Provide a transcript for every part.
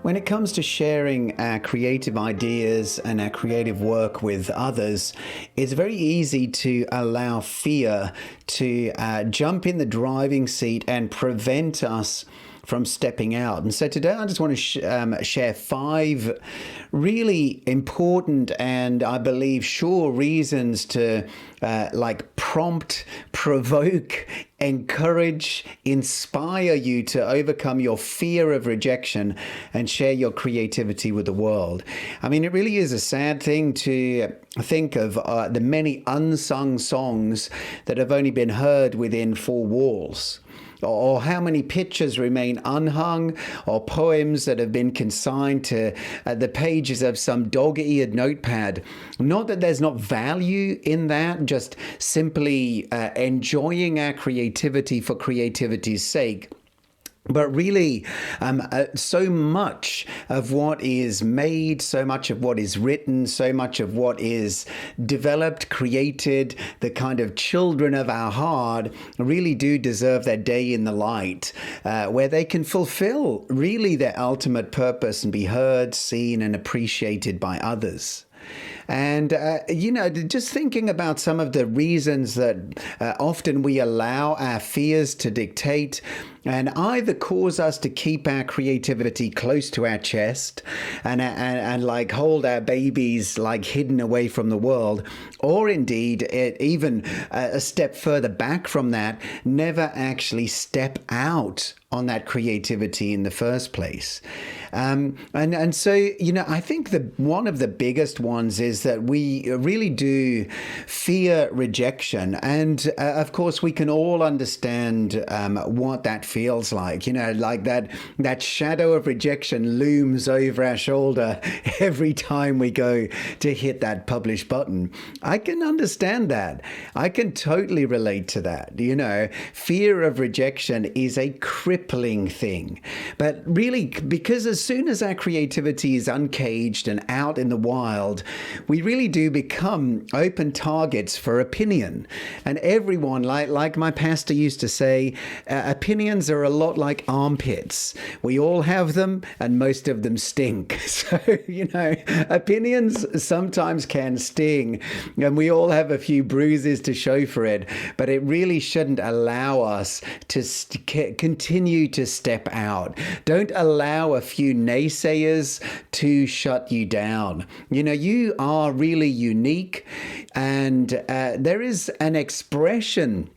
When it comes to sharing our creative ideas and our creative work with others, it's very easy to allow fear to jump in the driving seat and prevent us from stepping out. And so today I just want to share 5 really important and I believe sure reasons to prompt, provoke, encourage, inspire you to overcome your fear of rejection and share your creativity with the world. I mean, it really is a sad thing to think of the many unsung songs that have only been heard within 4 walls. Or how many pictures remain unhung, or poems that have been consigned to the pages of some dog-eared notepad. Not that there's not value in that, just simply enjoying our creativity for creativity's sake. But really, so much of what is made, so much of what is written, so much of what is developed, created, the kind of children of our heart really do deserve that day in the light where they can fulfill really their ultimate purpose and be heard, seen, and appreciated by others. And, just thinking about some of the reasons that often we allow our fears to dictate and either cause us to keep our creativity close to our chest and like hold our babies like hidden away from the world, or indeed even a step further back from that, never actually step out on that creativity in the first place. And so, I think one of the biggest ones is that we really do fear rejection. And of course, we can all understand what that feels like. Like that shadow of rejection looms over our shoulder every time we go to hit that publish button. I can understand that. I can totally relate to that. Fear of rejection is a crippling thing. But really, because as soon as our creativity is uncaged and out in the wild, we really do become open targets for opinion. And everyone, like my pastor used to say, opinions are a lot like armpits. We all have them, and most of them stink. So, opinions sometimes can sting, and we all have a few bruises to show for it, but it really shouldn't allow us to continue to step out. Don't allow a few naysayers to shut you down. You are really unique, and there is an expression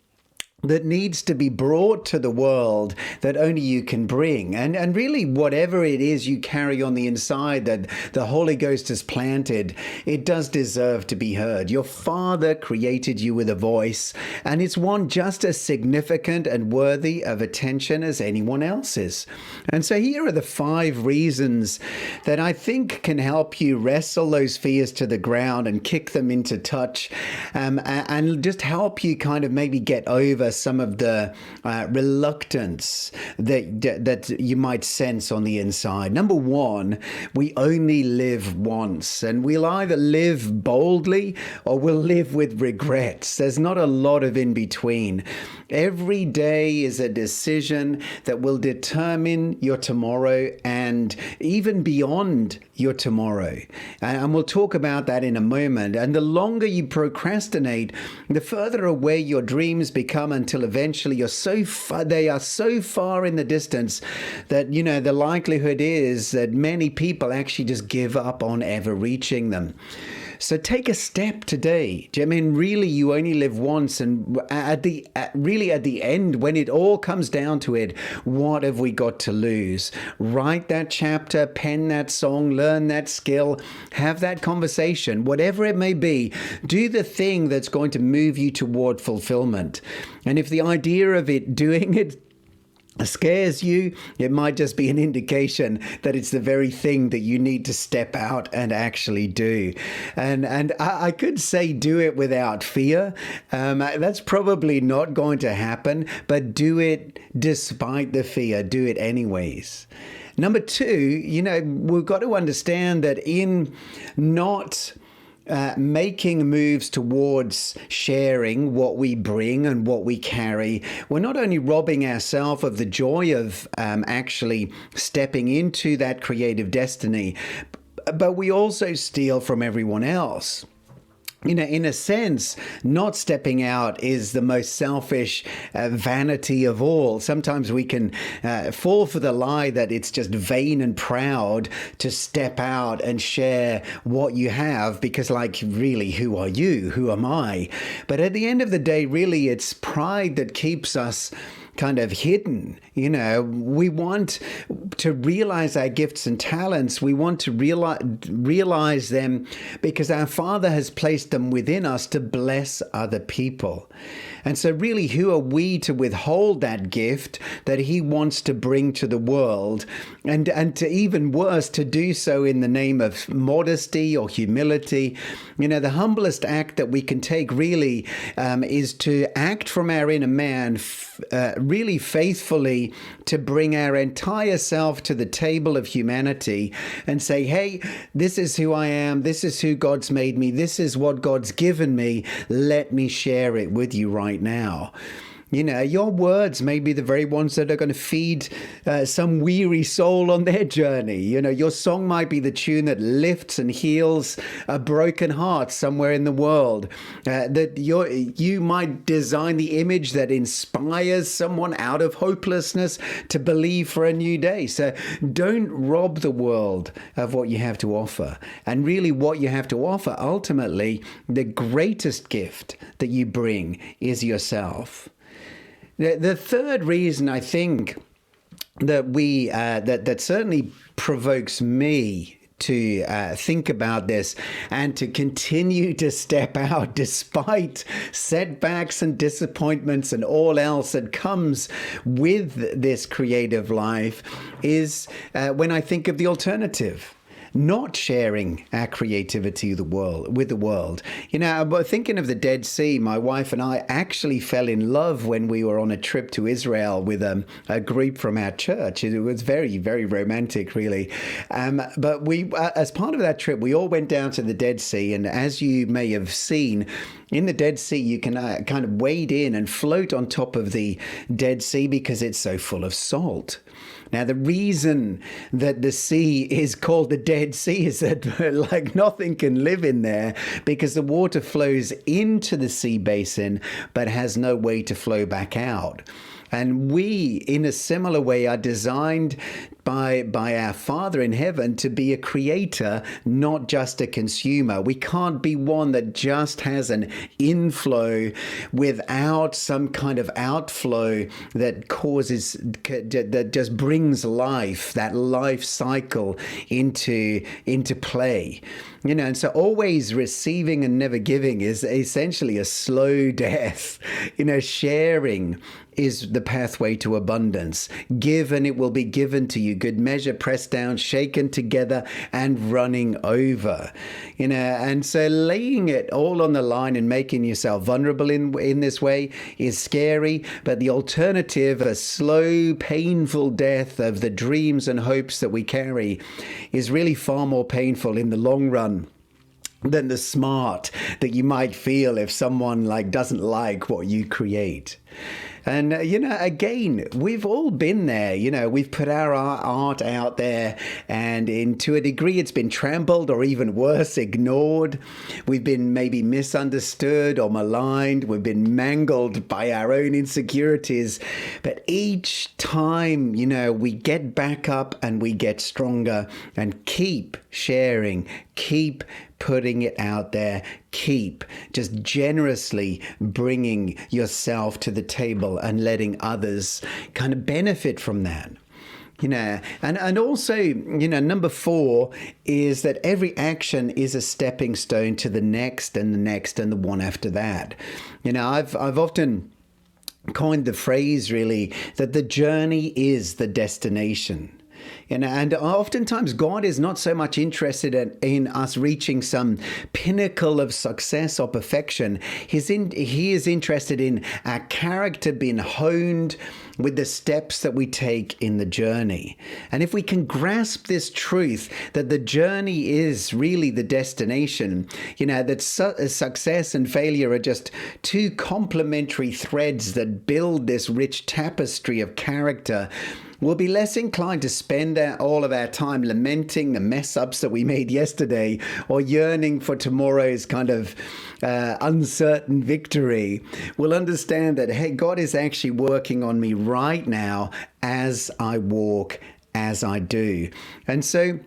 that needs to be brought to the world that only you can bring. And really, whatever it is you carry on the inside that the Holy Ghost has planted, it does deserve to be heard. Your Father created you with a voice, and it's one just as significant and worthy of attention as anyone else's. And so here are the 5 reasons that I think can help you wrestle those fears to the ground and kick them into touch, and just help you kind of maybe get over some of the reluctance that you might sense on the inside. Number 1, we only live once, and we'll either live boldly or we'll live with regrets. There's not a lot of in between. Every day is a decision that will determine your tomorrow and even beyond your tomorrow. And we'll talk about that in a moment. And the longer you procrastinate, the further away your dreams become, until eventually they are so far in the distance that, the likelihood is that many people actually just give up on ever reaching them. So take a step today. I mean, really, you only live once, and at the end, when it all comes down to it, what have we got to lose? Write that chapter, pen that song, learn that skill, have that conversation, whatever it may be. Do the thing that's going to move you toward fulfillment. And if the idea of doing it scares you, it might just be an indication that it's the very thing that you need to step out and actually do. And I could say do it without fear. That's probably not going to happen, but do it despite the fear. Do it anyways. Number 2, we've got to understand that in not making moves towards sharing what we bring and what we carry, we're not only robbing ourselves of the joy of actually stepping into that creative destiny, but we also steal from everyone else. In a sense, not stepping out is the most selfish vanity of all. Sometimes we can fall for the lie that it's just vain and proud to step out and share what you have because, really, who are you? Who am I? But at the end of the day, really, it's pride that keeps us kind of hidden. We want to realize our gifts and talents. We want to realize them because our Father has placed them within us to bless other people. And so really, who are we to withhold that gift that he wants to bring to the world, and to even worse, to do so in the name of modesty or humility? The humblest act that we can take really is to act from our inner man really faithfully, to bring our entire self to the table of humanity and say, hey, this is who I am. This is who God's made me. This is what God's given me. Let me share it with you right now. Your words may be the very ones that are going to feed some weary soul on their journey. Your song might be the tune that lifts and heals a broken heart somewhere in the world. That you might design the image that inspires someone out of hopelessness to believe for a new day. So don't rob the world of what you have to offer. And really what you have to offer, ultimately, the greatest gift that you bring is yourself. The third reason I think that that certainly provokes me to think about this and to continue to step out despite setbacks and disappointments and all else that comes with this creative life is when I think of the alternative. Not sharing our creativity with the world. Thinking of the Dead Sea, my wife and I actually fell in love when we were on a trip to Israel with a group from our church. It was very, very romantic, really. But we, as part of that trip, we all went down to the Dead Sea. And as you may have seen, in the Dead Sea, you can kind of wade in and float on top of the Dead Sea because it's so full of salt. Now, the reason that the sea is called the Dead Sea is that nothing can live in there because the water flows into the sea basin but has no way to flow back out. And we, in a similar way, are designed by our Father in heaven to be a creator, not just a consumer. We can't be one that just has an inflow without some kind of outflow that that just brings life, that life cycle into play. And so always receiving and never giving is essentially a slow death. Sharing is the pathway to abundance. Give and it will be given to you. Good measure, pressed down, shaken together, and running over. And so laying it all on the line and making yourself vulnerable in this way is scary. But the alternative, a slow, painful death of the dreams and hopes that we carry, is really far more painful in the long run than the smart that you might feel if someone doesn't like what you create. And, again, we've all been there. We've put our art out there, and to a degree it's been trampled, or even worse, ignored. We've been maybe misunderstood or maligned. We've been mangled by our own insecurities. But each time, we get back up and we get stronger and keep sharing, keep putting it out there, keep just generously bringing yourself to the table and letting others kind of benefit from that. And also, number 4 is that every action is a stepping stone to the next and the next and the one after that. I've often coined the phrase, really, that the journey is the destination. And oftentimes God is not so much interested in us reaching some pinnacle of success or perfection. He is interested in our character being honed with the steps that we take in the journey. And if we can grasp this truth that the journey is really the destination, that success and failure are just two complementary threads that build this rich tapestry of character, we'll be less inclined to spend all of our time lamenting the mess-ups that we made yesterday or yearning for tomorrow's kind of uncertain victory. We'll understand that, hey, God is actually working on me right now as I walk, as I do. And so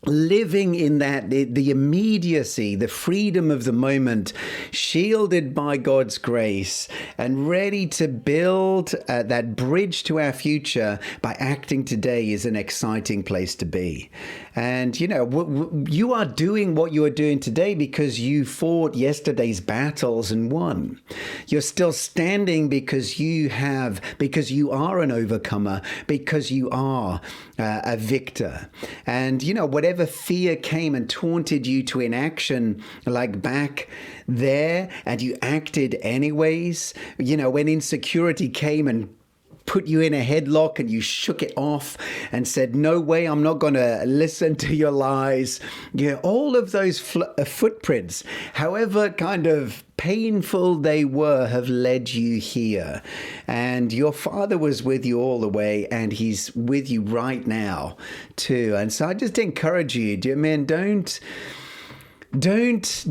living in that, the immediacy, the freedom of the moment, shielded by God's grace and ready to build that bridge to our future by acting today is an exciting place to be. And, you are doing what you are doing today because you fought yesterday's battles and won. You're still standing because you are an overcomer, because you are a victor. And, whatever fear came and taunted you to inaction, like back there, and you acted anyways, when insecurity came and put you in a headlock and you shook it off and said, no way, I'm not going to listen to your lies. All of those footprints, however kind of painful they were, have led you here. And your Father was with you all the way, and he's with you right now too. And so I just encourage you, dear man, don't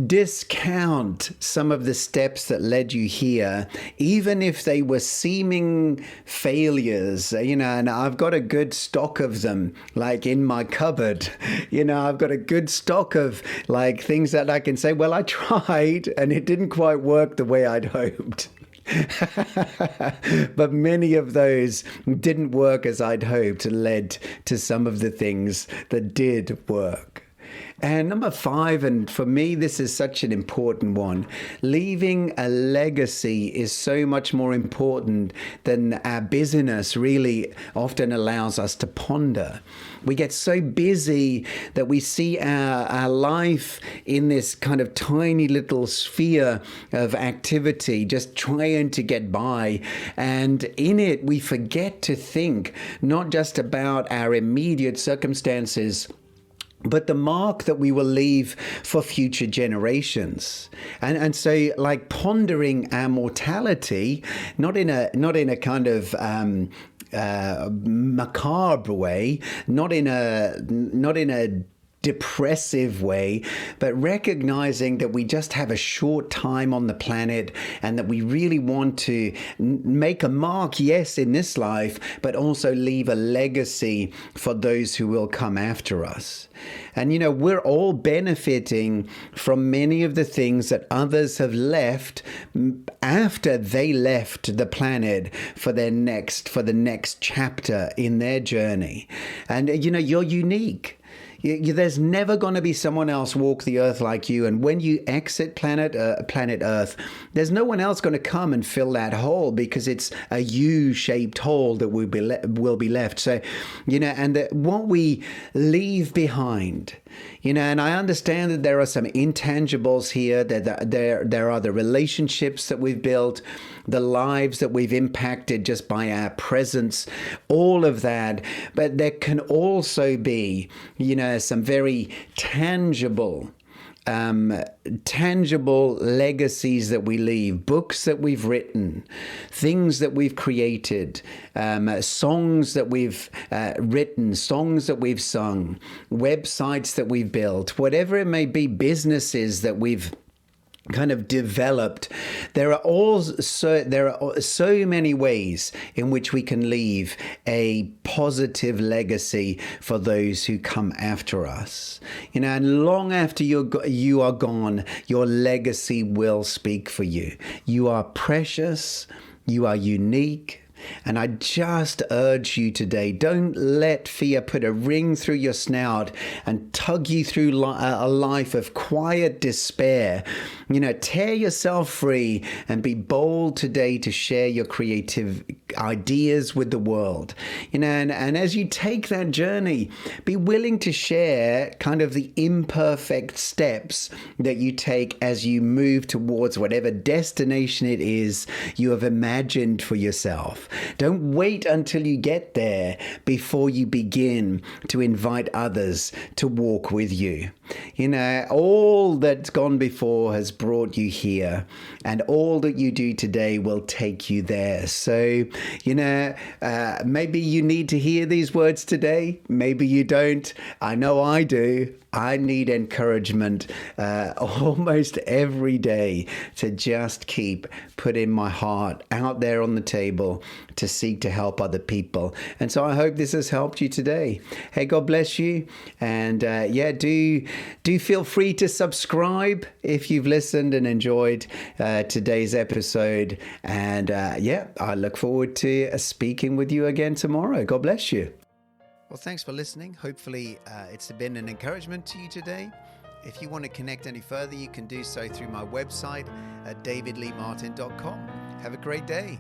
discount some of the steps that led you here, even if they were seeming failures, and I've got a good stock of them, like in my cupboard. I've got a good stock of like things that I can say, well, I tried and it didn't quite work the way I'd hoped. But many of those didn't work as I'd hoped and led to some of the things that did work. And number 5, and for me, this is such an important one. Leaving a legacy is so much more important than our busyness really often allows us to ponder. We get so busy that we see our life in this kind of tiny little sphere of activity, just trying to get by. And in it, we forget to think not just about our immediate circumstances, but the mark that we will leave for future generations. And so like pondering our mortality, not in a kind of macabre way, not in a depressive way, but recognizing that we just have a short time on the planet and that we really want to make a mark, yes, in this life, but also leave a legacy for those who will come after us. And, we're all benefiting from many of the things that others have left after they left the planet for the next chapter in their journey. And, you're unique. There's never going to be someone else walk the earth like you. And when you exit planet Earth, there's no one else going to come and fill that hole, because it's a U-shaped hole that will be left. So, and what we leave behind, and I understand that there are some intangibles here, that there are the relationships that we've built, the lives that we've impacted just by our presence, all of that. But there can also be, some very tangible legacies that we leave, books that we've written, things that we've created, songs that we've written, songs that we've sung, websites that we've built, whatever it may be, businesses that we've kind of developed. There are so many ways in which we can leave a positive legacy for those who come after us. And long after you are gone, your legacy will speak for you. You are precious. You are unique. And I just urge you today, don't let fear put a ring through your snout and tug you through a life of quiet despair. Tear yourself free and be bold today to share your creative ideas with the world. And as you take that journey, be willing to share kind of the imperfect steps that you take as you move towards whatever destination it is you have imagined for yourself. yourself. Don't wait until you get there before you begin to invite others to walk with you. All that's gone before has brought you here, and all that you do today will take you there. So, maybe you need to hear these words today. Maybe you don't. I know I do. I need encouragement almost every day to just keep putting my heart out there on the table to seek to help other people. And so I hope this has helped you today. Hey, God bless you. And do feel free to subscribe if you've listened and enjoyed today's episode. And I look forward to speaking with you again tomorrow. God bless you. Well, thanks for listening. Hopefully it's been an encouragement to you today. If you want to connect any further, you can do so through my website at davidleemartin.com. Have a great day.